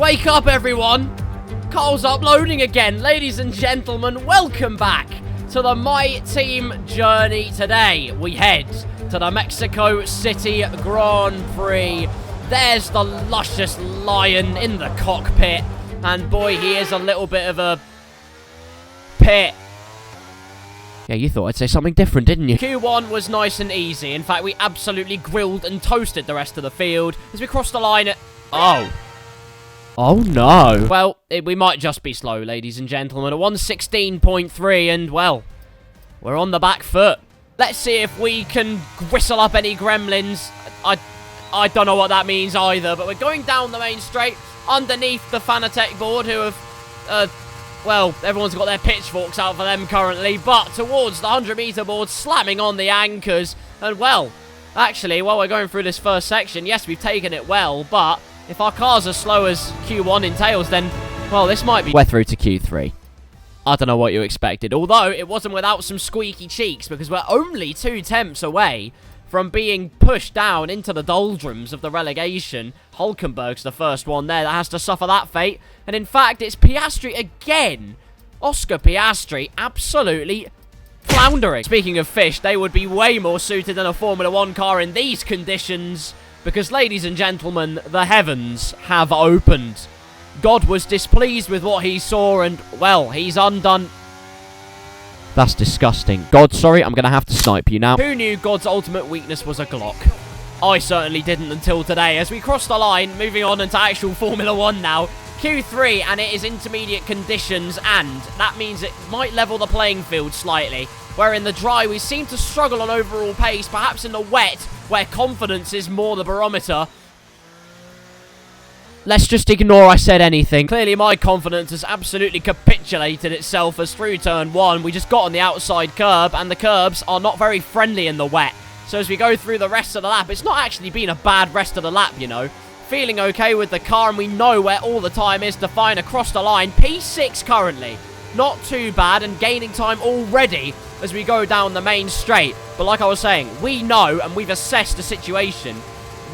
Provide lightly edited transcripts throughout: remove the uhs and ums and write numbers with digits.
Wake up, everyone! Karl's uploading again. Ladies and gentlemen, welcome back to the MyTeam journey. Today, we head to the Mexico City Grand Prix. There's the luscious lion in the cockpit. And boy, he is a little bit of a pit. Yeah, you thought I'd say something different, didn't you? Q1 was nice and easy. In fact, we absolutely grilled and toasted the rest of the field as we crossed the line at... Oh no. Well, we might just be slow, ladies and gentlemen. A 116.3 and, well, we're on the back foot. Let's see if we can gristle up any gremlins. I don't know what that means either, but we're going down the main straight underneath the Fanatec board who have, well, everyone's got their pitchforks out for them currently, but towards the 100-meter board, slamming on the anchors. And, well, actually, while we're going through this first section, yes, we've taken it well, but if our cars are slow as Q1 entails, then, well, this might be... We're through to Q3. I don't know what you expected, although it wasn't without some squeaky cheeks, because we're only 2 temps away from being pushed down into the doldrums of the relegation. Hulkenberg's the first one there that has to suffer that fate. And in fact, it's Piastri again. Oscar Piastri absolutely floundering. Speaking of fish, they would be way more suited than a Formula 1 car in these conditions. Because, ladies and gentlemen, the heavens have opened. God was displeased with what he saw and, well, he's undone... That's disgusting. God, sorry, I'm going to have to snipe you now. Who knew God's ultimate weakness was a Glock? I certainly didn't until today. As we cross the line, moving on into actual Formula 1 now. Q3, and it is intermediate conditions, and that means it might level the playing field slightly. Where in the dry, we seem to struggle on overall pace. Perhaps in the wet, where confidence is more the barometer. Let's just ignore I said anything. Clearly, my confidence has absolutely capitulated itself as through turn 1, we just got on the outside curb, and the curbs are not very friendly in the wet. So as we go through the rest of the lap, it's not actually been a bad rest of the lap, you know. Feeling okay with the car, and we know where all the time is to find across the line. P6 currently. Not too bad, and gaining time already as we go down the main straight. But like I was saying, we know, and we've assessed the situation.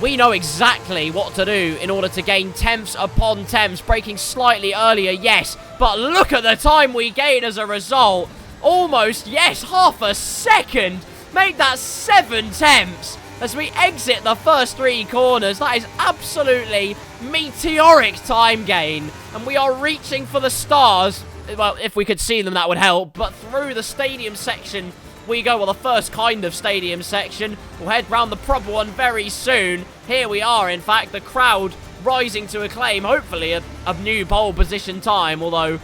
We know exactly what to do in order to gain temps upon temps. Braking slightly earlier, yes. But look at the time we gain as a result. Almost, yes, half a second. Make that 7 temps as we exit the first 3 corners. That is absolutely meteoric time gain. And we are reaching for the stars. Well, if we could see them, that would help. But through the stadium section we go. Well, the first kind of stadium section. We'll head round the proper one very soon. Here we are, in fact, the crowd rising to acclaim, hopefully, a new pole position time, although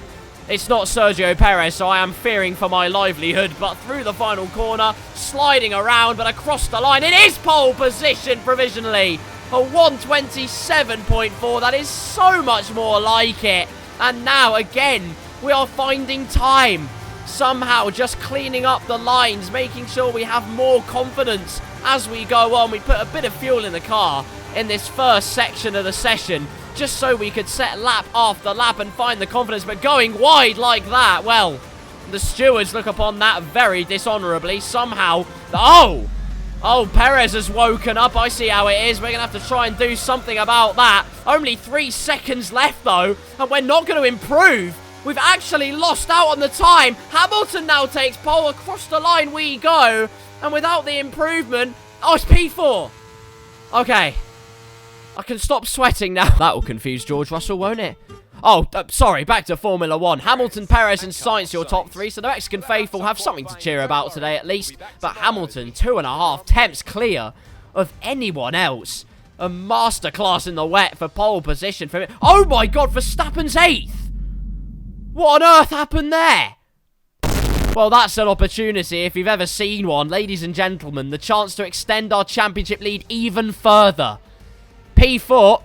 it's not Sergio Perez, so I am fearing for my livelihood. But through the final corner, sliding around, but across the line, it is pole position provisionally. A 127.4, that is so much more like it. And now, again, we are finding time. Somehow just cleaning up the lines, making sure we have more confidence as we go on. We put a bit of fuel in the car in this first section of the session, just so we could set lap after lap and find the confidence. But going wide like that, well, the stewards look upon that very dishonorably. Somehow, oh, Perez has woken up. I see how it is. We're going to have to try and do something about that. Only 3 seconds left, though, and we're not going to improve. We've actually lost out on the time. Hamilton now takes pole. Across the line we go. And without the improvement... Oh, it's P4. Okay. I can stop sweating now. That will confuse George Russell, won't it? Oh, sorry. Back to Formula 1. Hamilton, Perez and Sainz, your top 3. So the Mexican faithful have something to cheer about today at least. But Hamilton, 2.5 temps clear of anyone else. A masterclass in the wet for pole position for him. Oh my God, Verstappen's 8th. What on earth happened there? Well, that's an opportunity if you've ever seen one. Ladies and gentlemen, the chance to extend our championship lead even further. P4.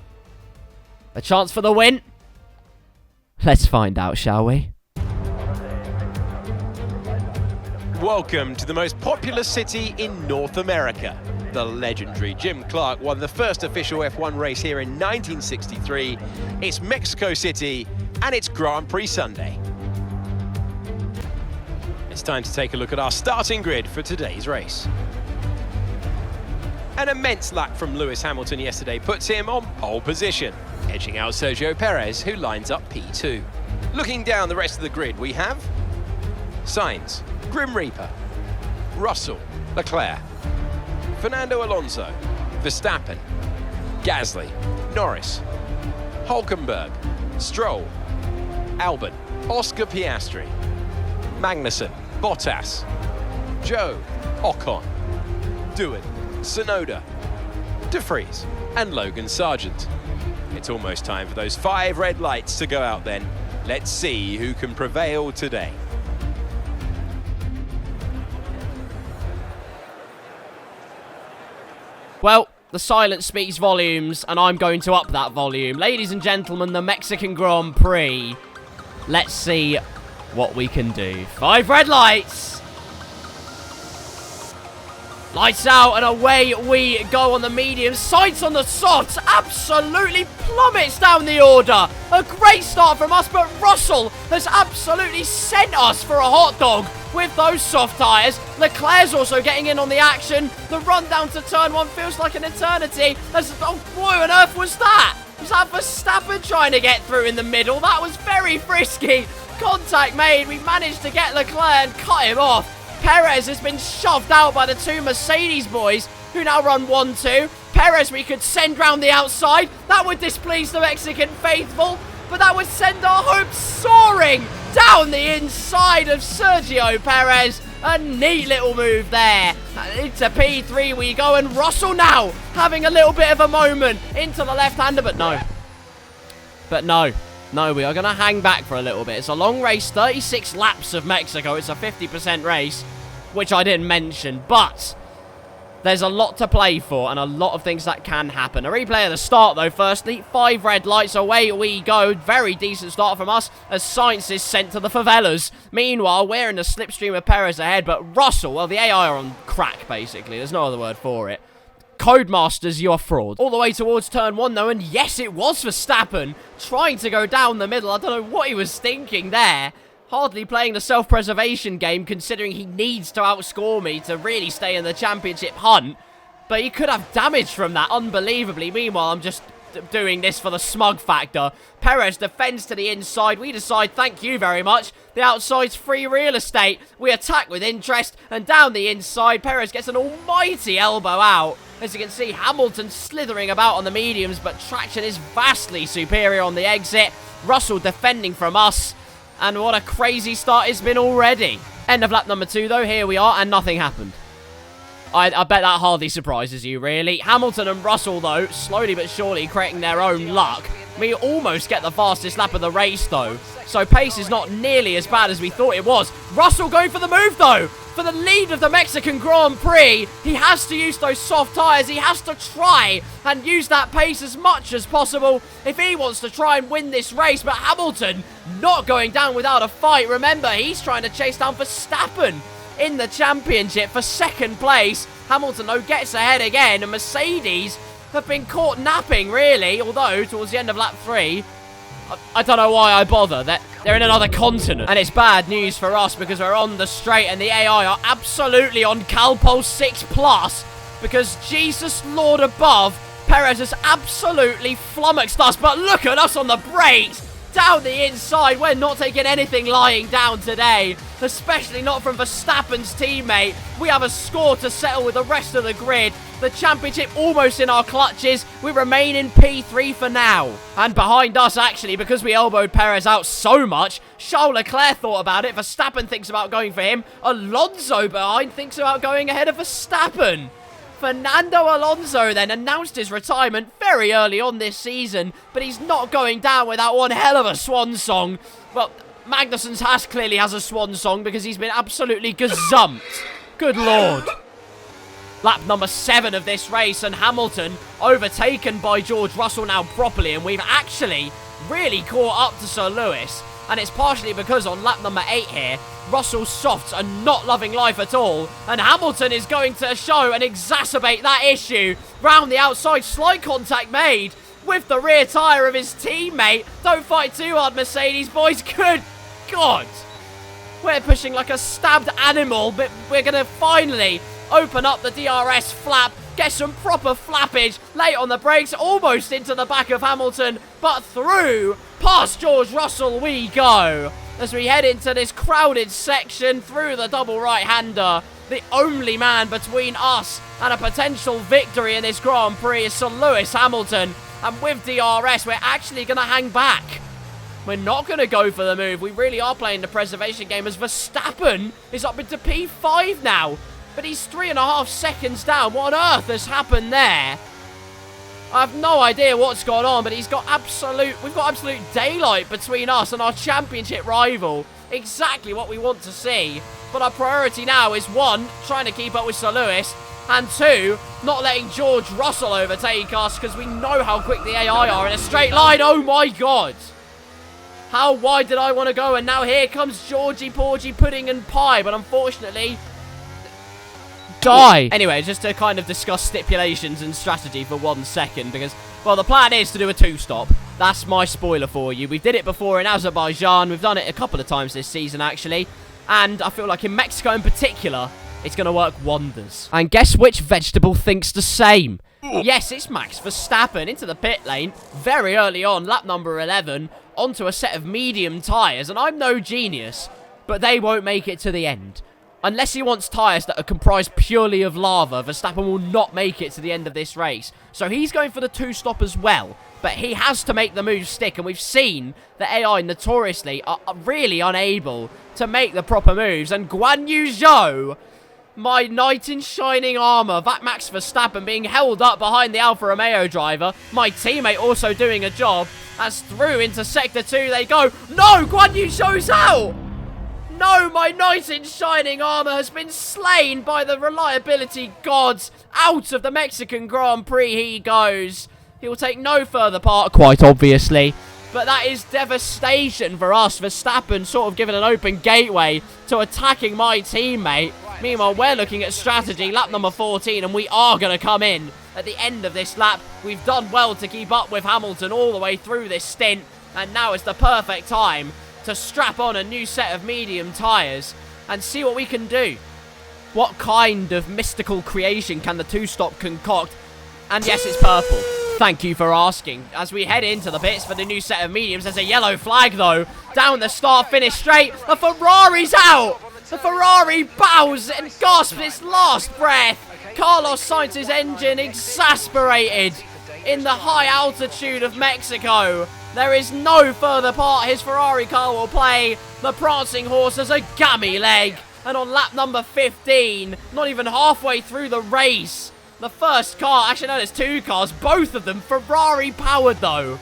A chance for the win. Let's find out, shall we? Welcome to the most populous city in North America. The legendary Jim Clark won the first official F1 race here in 1963. It's Mexico City, and it's Grand Prix Sunday. It's time to take a look at our starting grid for today's race. An immense lap from Lewis Hamilton yesterday puts him on pole position. edging out Sergio Perez, who lines up P2. Looking down the rest of the grid, we have Sainz, Grim Reaper, Russell, Leclerc, Fernando Alonso, Verstappen, Gasly, Norris, Hulkenberg, Stroll, Albon, Oscar Piastri, Magnussen, Bottas, Joe, Ocon, Doohan, Tsunoda, De Vries, and Logan Sargent. It's almost time for those 5 red lights to go out then. Let's see who can prevail today. Well, the silence speaks volumes, and I'm going to up that volume. Ladies and gentlemen, the Mexican Grand Prix. Let's see what we can do. 5 red lights. Lights out, and away we go on the mediums. Sights on the softs. Absolutely plummets down the order. A great start from us, but Russell has absolutely sent us for a hot dog with those soft tyres. Leclerc's also getting in on the action. The run down to turn 1 feels like an eternity. Oh, what on earth was that? Was that Verstappen trying to get through in the middle? That was very frisky. Contact made. We managed to get Leclerc and cut him off. Perez has been shoved out by the 2 Mercedes boys, who now run 1-2. Perez we could send round the outside. That would displease the Mexican faithful, but that would send our hopes soaring down the inside of Sergio Perez. A neat little move there. Into P3 we go, and Russell now having a little bit of a moment into the left-hander, but no. No, we are going to hang back for a little bit. It's a long race, 36 laps of Mexico. It's a 50% race, which I didn't mention, but there's a lot to play for and a lot of things that can happen. A replay of the start, though, firstly. 5 red lights, away we go. Very decent start from us as Sainz is sent to the favelas. Meanwhile, we're in the slipstream of Perez ahead, but Russell, well, the AI are on crack, basically. There's no other word for it. Codemasters, you are fraud. All the way towards turn 1, though, and yes, it was Verstappen trying to go down the middle. I don't know what he was thinking there. Hardly playing the self-preservation game, considering he needs to outscore me to really stay in the championship hunt. But he could have damage from that, unbelievably. Meanwhile, I'm just doing this for the smug factor. Perez defends to the inside. We decide, thank you very much. The outside's free real estate. We attack with interest, and down the inside, Perez gets an almighty elbow out. As you can see, Hamilton slithering about on the mediums, but traction is vastly superior on the exit. Russell defending from us, and what a crazy start it's been already. End of lap number 2, though. Here we are, and nothing happened. I bet that hardly surprises you, really. Hamilton and Russell, though, slowly but surely creating their own luck. We almost get the fastest lap of the race, though. So pace is not nearly as bad as we thought it was. Russell going for the move, though. For the lead of the Mexican Grand Prix, he has to use those soft tyres. He has to try and use that pace as much as possible if he wants to try and win this race. But Hamilton not going down without a fight. Remember, he's trying to chase down Verstappen in the championship for 2nd place. Hamilton, though, gets ahead again, and Mercedes have been caught napping, really, although towards the end of lap 3, I don't know why I bother. They're in another continent, and it's bad news for us because we're on the straight, and the AI are absolutely on Calpol 6+, because Jesus Lord above, Perez has absolutely flummoxed us, but look at us on the brakes. Down the inside, we're not taking anything lying down today, especially not from Verstappen's teammate. We have a score to settle with the rest of the grid. The championship almost in our clutches. We remain in P3 for now. And behind us, actually, because we elbowed Perez out so much, Charles Leclerc thought about it. Verstappen thinks about going for him. Alonso behind thinks about going ahead of Verstappen. Fernando Alonso then announced his retirement very early on this season, but he's not going down without one hell of a swan song. Well, Magnussen's Haas clearly has a swan song because he's been absolutely gazumped. Good lord. Lap number 7 of this race, and Hamilton overtaken by George Russell now properly, and we've actually really caught up to Sir Lewis. And it's partially because on lap number 8 here, Russell's softs are not loving life at all. And Hamilton is going to show and exacerbate that issue. Round the outside, slight contact made with the rear tyre of his teammate. Don't fight too hard, Mercedes boys. Good God. We're pushing like a stabbed animal, but we're going to finally open up the DRS flap. Gets some proper flappage. Late on the brakes. Almost into the back of Hamilton. But through. Past George Russell we go. As we head into this crowded section through the double right-hander. The only man between us and a potential victory in this Grand Prix is Sir Lewis Hamilton. And with DRS, we're actually going to hang back. We're not going to go for the move. We really are playing the preservation game as Verstappen is up into P5 now. But he's 3.5 seconds down. What on earth has happened there? I have no idea what's gone on, but we've got absolute daylight between us and our championship rival. Exactly what we want to see. But our priority now is, 1, trying to keep up with Sir Lewis, and 2, not letting George Russell overtake us, because we know how quick the AI are in a straight line. Oh my god. How wide did I want to go? And now here comes Georgie, Porgy, Pudding and Pie, but unfortunately... die. Anyway, just to kind of discuss stipulations and strategy for 1 second, because, well, the plan is to do a 2-stop. That's my spoiler for you. We did it before in Azerbaijan. We've done it a couple of times this season, actually. And I feel like in Mexico in particular, it's going to work wonders. And guess which vegetable thinks the same? Yes, it's Max Verstappen into the pit lane very early on, lap number 11, onto a set of medium tyres. And I'm no genius, but they won't make it to the end. Unless he wants tyres that are comprised purely of lava, Verstappen will not make it to the end of this race. So he's going for the 2-stop as well. But he has to make the move stick, and we've seen that AI notoriously are really unable to make the proper moves. And Guan Yu Zhou, my knight in shining armour, that Max Verstappen being held up behind the Alfa Romeo driver. My teammate also doing a job, as through into Sector 2 they go. No, Guan Yu Zhou's out! No, my knight in shining armour has been slain by the reliability gods. Out of the Mexican Grand Prix he goes. He will take no further part, quite obviously. But that is devastation for us. Verstappen sort of given an open gateway to attacking my teammate. Meanwhile, we're looking at strategy, lap number 14, and we are going to come in at the end of this lap. We've done well to keep up with Hamilton all the way through this stint. And now is the perfect time to strap on a new set of medium tyres and see what we can do. What kind of mystical creation can the 2-stop concoct? And yes, it's purple. Thank you for asking. As we head into the pits for the new set of mediums, there's a yellow flag though. Down the start-finish straight, the Ferrari's out! The Ferrari bows and gasps its last breath. Carlos Sainz's engine exasperated in the high altitude of Mexico. There is no further part his Ferrari car will play. The prancing horse has a gammy leg. And on lap number 15, not even halfway through the race, the first car, actually no, there's 2 cars, both of them Ferrari powered though.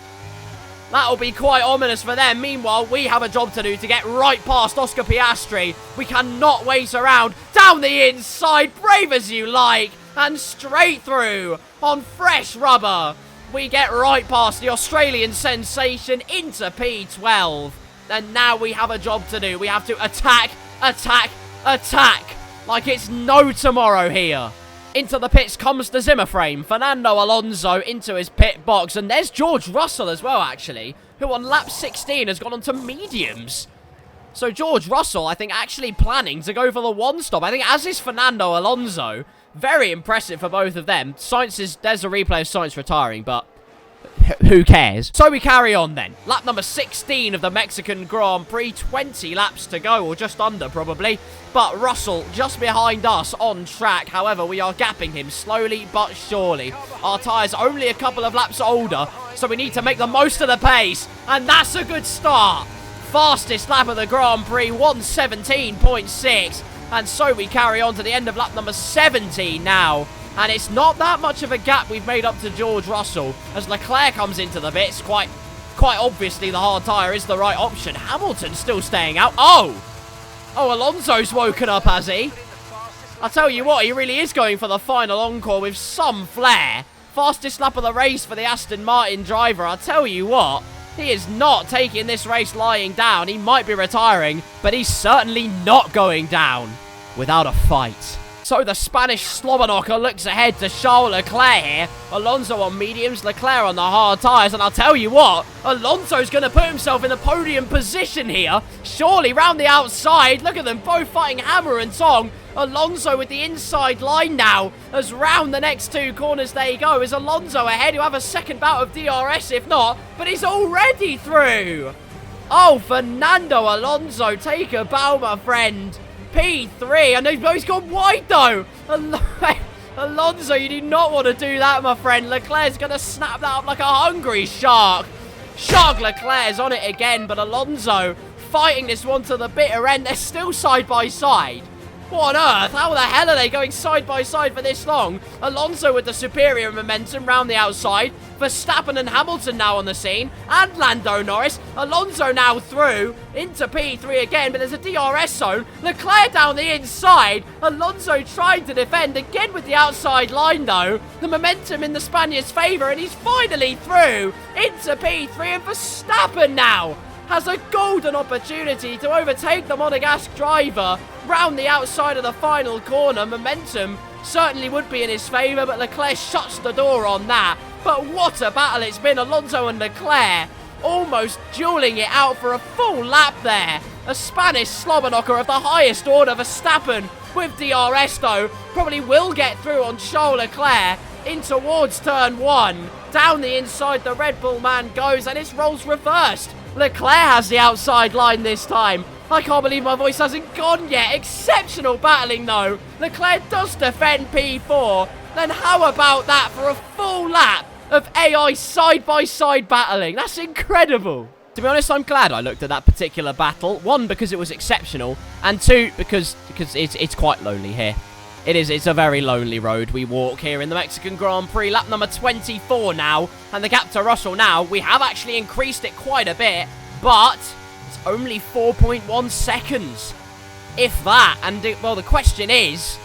That'll be quite ominous for them. Meanwhile, we have a job to do to get right past Oscar Piastri. We cannot wait around. Down the inside, brave as you like, and straight through on fresh rubber. We get right past the Australian sensation into P12. And now we have a job to do. We have to attack, attack, attack. Like it's no tomorrow here. Into the pits comes the Zimmer frame. Fernando Alonso into his pit box. And there's George Russell as well, actually, who on lap 16 has gone on to mediums. So George Russell, I think, actually planning to go for the 1-stop. I think as is Fernando Alonso. Very impressive for both of them. There's a replay of Sainz retiring, but who cares? So we carry on then. Lap number 16 of the Mexican Grand Prix. 20 laps to go, or just under probably. But Russell just behind us on track. However, we are gapping him slowly but surely. Our tyres only a couple of laps older, so we need to make the most of the pace. And that's a good start. Fastest lap of the Grand Prix, 1:17.6. And so we carry on to the end of lap number 17 now. And it's not that much of a gap we've made up to George Russell. As Leclerc comes into the bits, quite obviously the hard tyre is the right option. Hamilton's still staying out. Oh, Alonso's woken up, has he? I'll tell you what, he really is going for the final encore with some flair. Fastest lap of the race for the Aston Martin driver. I'll tell you what, he is not taking this race lying down. He might be retiring, but he's certainly not going down without a fight. So the Spanish slobberknocker looks ahead to Charles Leclerc here. Alonso on mediums, Leclerc on the hard tyres. And I'll tell you what, Alonso's going to put himself in a podium position here. Surely round the outside. Look at them both fighting hammer and tong. Alonso with the inside line now. As round the next two corners they go. Is Alonso ahead? He'll have a second bout of DRS if not. But he's already through. Oh, Fernando Alonso, take a bow, my friend. P3, and he's gone wide, though. Alonso, you do not want to do that, my friend. Leclerc's going to snap that up like a hungry shark. Shark Leclerc's on it again, but Alonso fighting this one to the bitter end. They're still side by side. What on earth? How the hell are they going side by side for this long? Alonso with the superior momentum round the outside. Verstappen and Hamilton now on the scene. And Lando Norris. Alonso now through into P3 again, but there's a DRS zone. Leclerc down the inside. Alonso trying to defend again with the outside line though. The momentum in the Spaniard's favour, and he's finally through into P3. And Verstappen now has a golden opportunity to overtake the Monegasque driver round the outside of the final corner. Momentum certainly would be in his favour, but Leclerc shuts the door on that. But what a battle it's been. Alonso and Leclerc almost duelling it out for a full lap there. A Spanish slobberknocker of the highest order. Verstappen with DRS though probably will get through on Charles Leclerc in towards turn 1. Down the inside the Red Bull man goes, and it's roles reversed. Leclerc has the outside line this time. I can't believe my voice hasn't gone yet. Exceptional battling though. Leclerc does defend P4. Then how about that for a full lap of AI side-by-side battling? That's incredible. To be honest, I'm glad I looked at that particular battle. One, because it was exceptional. And two, because it's quite lonely here. It's a very lonely road we walk here in the Mexican Grand Prix. Lap number 24 now. And the gap to Russell now, we have actually increased it quite a bit. But it's only 4.1 seconds. If that. And, well, the question is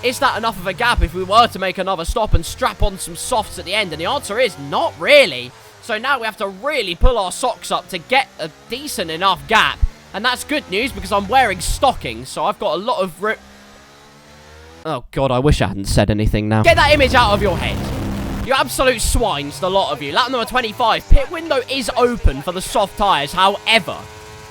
that enough of a gap if we were to make another stop and strap on some softs at the end? And the answer is not really. So now we have to really pull our socks up to get a decent enough gap. And that's good news because I'm wearing stockings. So I've got a lot of... Oh, God, I wish I hadn't said anything now. Get that image out of your head. You absolute swines, the lot of you. Lap number 25. Pit window is open for the soft tyres. However,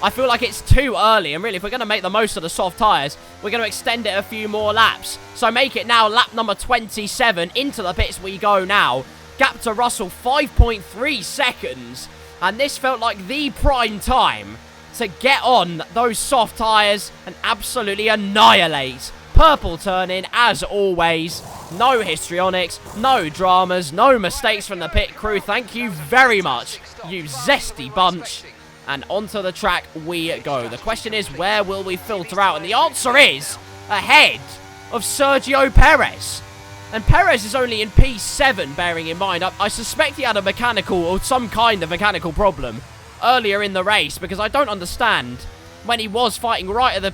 I feel like it's too early. And really, if we're going to make the most of the soft tyres, we're going to extend it a few more laps. So make it now lap number 27. Into the pits we go now. Gap to Russell, 5.3 seconds. And this felt like the prime time to get on those soft tyres and absolutely annihilate. Purple turn in, as always. No histrionics, no dramas, no mistakes from the pit crew. Thank you very much, you zesty bunch. And onto the track we go. The question is, where will we filter out? And the answer is ahead of Sergio Perez. And Perez is only in P7, bearing in mind. I suspect he had a mechanical or some kind of mechanical problem earlier in the race, because I don't understand when he was fighting right at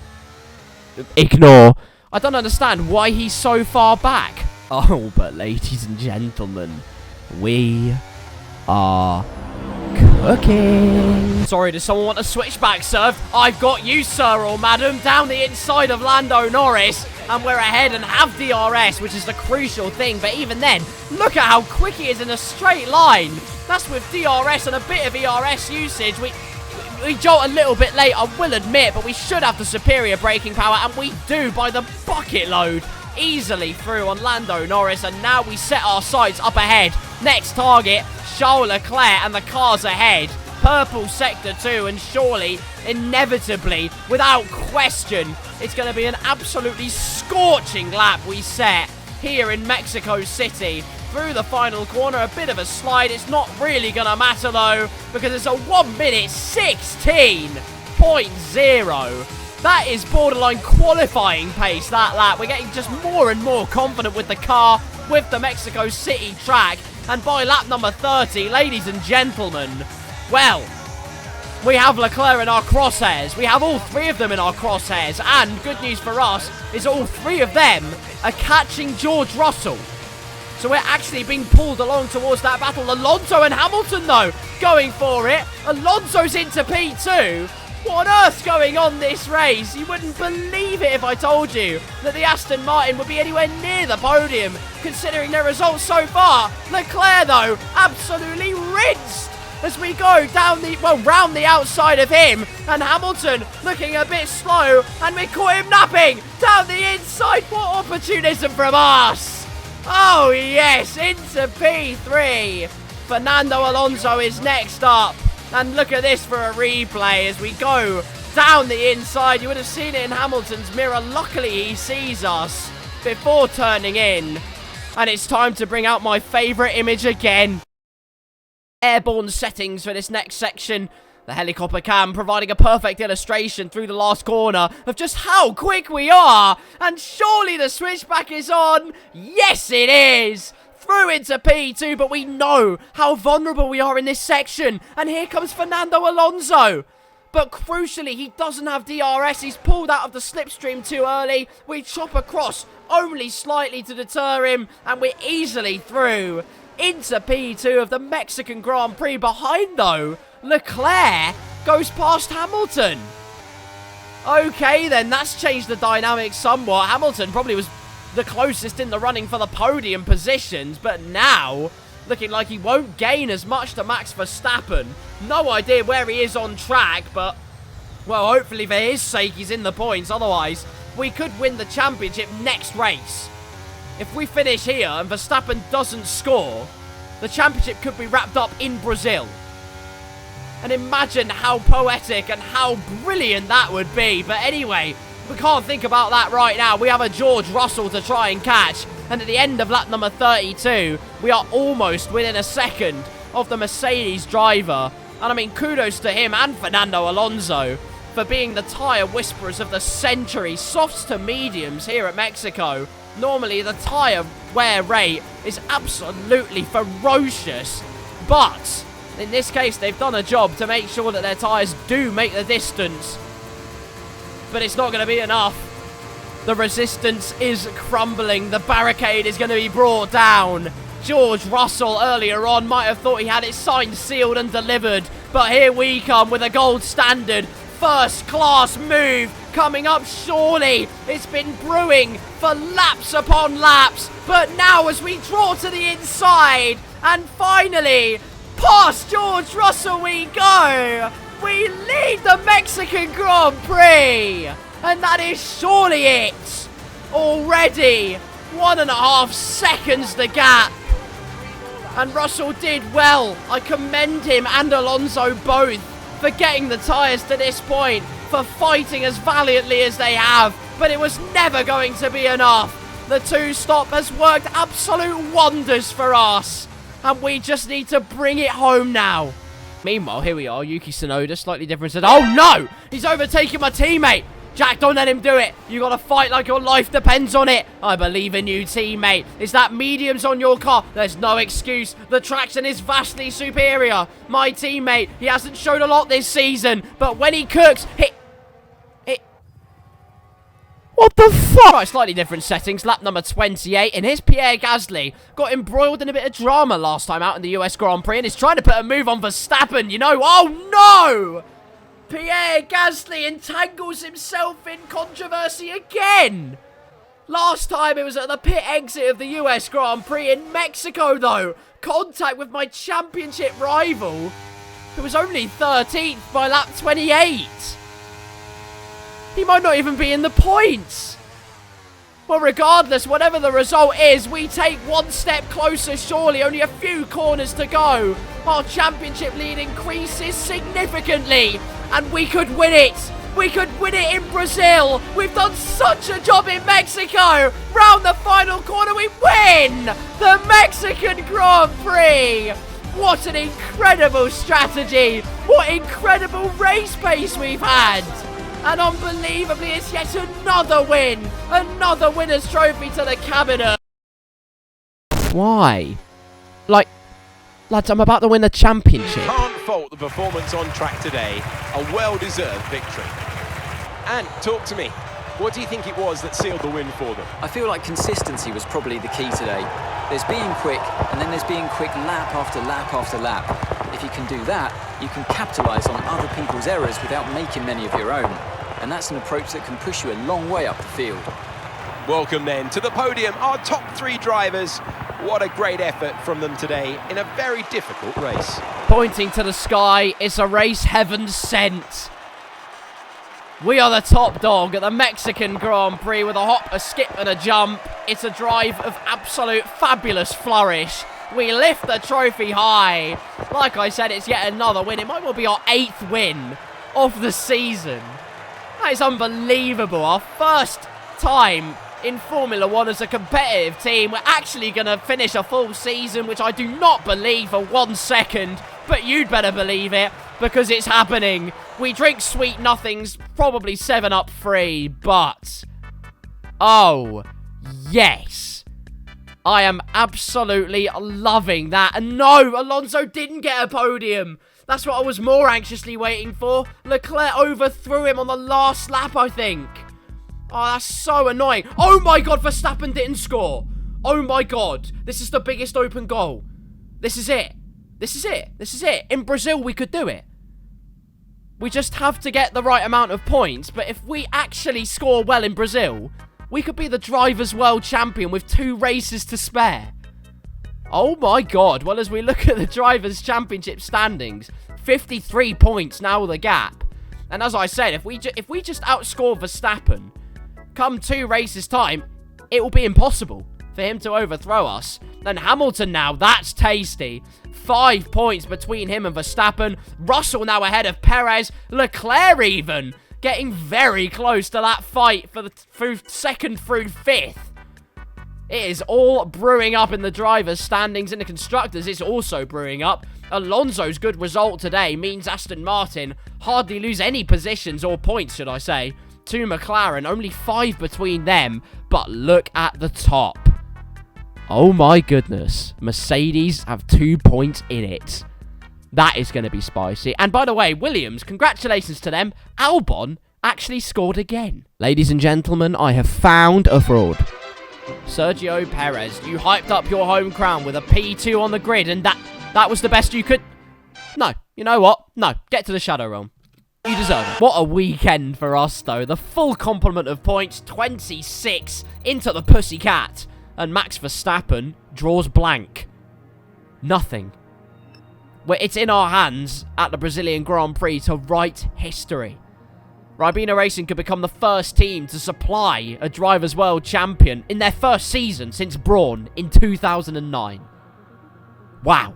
the... Ignore. I don't understand why he's so far back. Oh, but ladies and gentlemen, we are cooking. Sorry, does someone want a switchback served? I've got you, sir or madam, down the inside of Lando Norris. And we're ahead and have DRS, which is the crucial thing. But even then, look at how quick he is in a straight line. That's with DRS and a bit of ERS usage. We jolt a little bit late, I will admit, but we should have the superior braking power, and we do by the bucket load. Easily through on Lando Norris, and now we set our sights up ahead. Next target, Charles Leclerc, and the cars ahead. Purple Sector 2, and surely, inevitably, without question, it's going to be an absolutely scorching lap we set here in Mexico City. Through the final corner, a bit of a slide. It's not really going to matter, though, because it's a 1 minute 16.0. That is borderline qualifying pace, that lap. We're getting just more and more confident with the car, with the Mexico City track. And by lap number 30, ladies and gentlemen, well, we have Leclerc in our crosshairs. We have all three of them in our crosshairs. And good news for us is all three of them are catching George Russell. So we're actually being pulled along towards that battle. Alonso and Hamilton, though, going for it. Alonso's into P2. What on earth's going on this race? You wouldn't believe it if I told you that the Aston Martin would be anywhere near the podium, considering their results so far. Leclerc, though, absolutely rinsed as we go down the, well, round the outside of him, and Hamilton looking a bit slow, and we caught him napping down the inside. What opportunism from us! Oh yes, into P3. Fernando Alonso is next up. And look at this for a replay as we go down the inside. You would have seen it in Hamilton's mirror. Luckily, he sees us before turning in. And it's time to bring out my favourite image again. Airborne settings for this next section. The helicopter cam providing a perfect illustration through the last corner of just how quick we are. And surely the switchback is on. Yes, it is. Through into P2, but we know how vulnerable we are in this section. And here comes Fernando Alonso. But crucially, he doesn't have DRS. He's pulled out of the slipstream too early. We chop across only slightly to deter him, and we're easily through into P2 of the Mexican Grand Prix. Behind, though, Leclerc goes past Hamilton. Okay, then, that's changed the dynamics somewhat. Hamilton probably was the closest in the running for the podium positions, but now looking like he won't gain as much to Max Verstappen. No idea where he is on track, but well, hopefully for his sake he's in the points. Otherwise, we could win the championship next race. If we finish here and Verstappen doesn't score, the championship could be wrapped up in Brazil. And imagine how poetic and how brilliant that would be. But anyway, we can't think about that right now. We have a George Russell to try and catch. And at the end of lap number 32, we are almost within a second of the Mercedes driver. And I mean, kudos to him and Fernando Alonso for being the tyre whisperers of the century. Softs to mediums here at Mexico. Normally, the tyre wear rate is absolutely ferocious. But in this case, they've done a job to make sure that their tyres do make the distance. But it's not going to be enough. The resistance is crumbling. The barricade is going to be brought down. George Russell earlier on might have thought he had it signed, sealed and delivered. But here we come with a gold standard. First class move coming up surely. It's been brewing for laps upon laps. But now as we draw to the inside and finally past George Russell we go. We lead the Mexican Grand Prix. And that is surely it. Already 1.5 seconds the gap. And Russell did well. I commend him and Alonso both for getting the tyres to this point, for fighting as valiantly as they have. But it was never going to be enough. The two-stop has worked absolute wonders for us. And we just need to bring it home now. Meanwhile, here we are, Yuki Tsunoda, slightly different. Oh no! He's overtaking my teammate! Jack, don't let him do it. You gotta fight like your life depends on it. I believe in you, teammate. Is that mediums on your car? There's no excuse. The traction is vastly superior. My teammate, he hasn't showed a lot this season, but when he cooks, what the fuck? Right, slightly different settings. Lap number 28. And here's Pierre Gasly. Got embroiled in a bit of drama last time out in the US Grand Prix. And is trying to put a move on Verstappen, you know. Oh, no! Pierre Gasly entangles himself in controversy again. Last time it was at the pit exit of the US Grand Prix in Mexico, though. Contact with my championship rival, who was only 13th by lap 28. He might not even be in the points. Well, regardless, whatever the result is, we take one step closer, surely. Only a few corners to go. Our championship lead increases significantly. And we could win it. We could win it in Brazil. We've done such a job in Mexico. Round the final corner, we win the Mexican Grand Prix. What an incredible strategy. What incredible race pace we've had. And unbelievably, it's yet another win. Another winner's trophy to the cabinet. Why? Like, lads, I'm about to win the championship. Can't fault the performance on track today. A well-deserved victory. And talk to me. What do you think it was that sealed the win for them? I feel like consistency was probably the key today. There's being quick, and then there's being quick lap after lap after lap. If you can do that, you can capitalise on other people's errors without making many of your own. And that's an approach that can push you a long way up the field. Welcome then to the podium, our top 3 drivers. What a great effort from them today in a very difficult race. Pointing to the sky, it's a race heaven sent. We are the top dog at the Mexican Grand Prix with a hop, a skip and a jump. It's a drive of absolute fabulous flourish. We lift the trophy high. Like I said, it's yet another win. It might well be our 8th win of the season. That is unbelievable. Our first time in Formula 1 as a competitive team. We're actually going to finish a full season, which I do not believe for 1 second. But you'd better believe it, because it's happening. We drink sweet nothings, probably 7-Up free, but... oh, yes. I am absolutely loving that. And no, Alonso didn't get a podium. That's what I was more anxiously waiting for. Leclerc overthrew him on the last lap, I think. Oh, that's so annoying. Oh my God, Verstappen didn't score. Oh my God. This is the biggest open goal. This is it. This is it. This is it. In Brazil, we could do it. We just have to get the right amount of points. But if we actually score well in Brazil, we could be the Drivers' World Champion with 2 races to spare. Oh my God. Well, as we look at the Drivers' Championship standings, 53 points now the gap. And as I said, if we just outscore Verstappen, come 2 races time, it will be impossible for him to overthrow us. Then Hamilton now, that's tasty. 5 points between him and Verstappen. Russell now ahead of Perez. Leclerc even getting very close to that fight for the 2nd through 5th. It is all brewing up in the drivers' standings. In the constructors, it's also brewing up. Alonso's good result today means Aston Martin hardly lose any positions, or points, should I say, to McLaren. Only 5 between them, but look at the top. Oh my goodness. Mercedes have 2 points in it. That is going to be spicy. And by the way, Williams, congratulations to them. Albon actually scored again. Ladies and gentlemen, I have found a fraud. Sergio Perez, you hyped up your home crown with a P2 on the grid, and that was the best you could... No, you know what? No, get to the Shadow Realm. You deserve it. What a weekend for us, though. The full complement of points, 26 into the Pussycat. And Max Verstappen draws blank. Nothing. Well, it's in our hands at the Brazilian Grand Prix to write history. Ribena Racing could become the first team to supply a Drivers' World Champion in their first season since Brawn in 2009. Wow.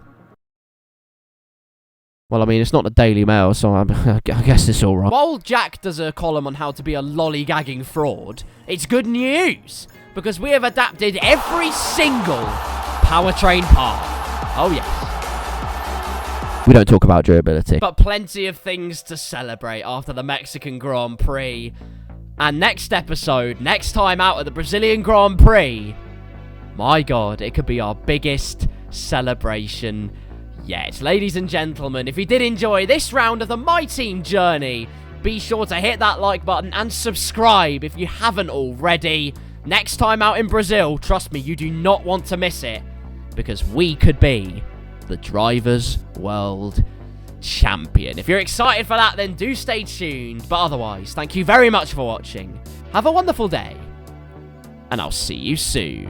Well, I mean, it's not the Daily Mail, so I guess it's all right. While Jack does a column on how to be a lollygagging fraud, it's good news, because we have adapted every single powertrain part. Oh, yes. We don't talk about durability. But plenty of things to celebrate after the Mexican Grand Prix. And next episode, next time out at the Brazilian Grand Prix, my God, it could be our biggest celebration yet. Ladies and gentlemen, if you did enjoy this round of the MyTeam journey, be sure to hit that like button and subscribe if you haven't already. Next time out in Brazil, trust me, you do not want to miss it, because we could be the Drivers' World Champion. If you're excited for that, then do stay tuned. But otherwise, thank you very much for watching. Have a wonderful day, and I'll see you soon.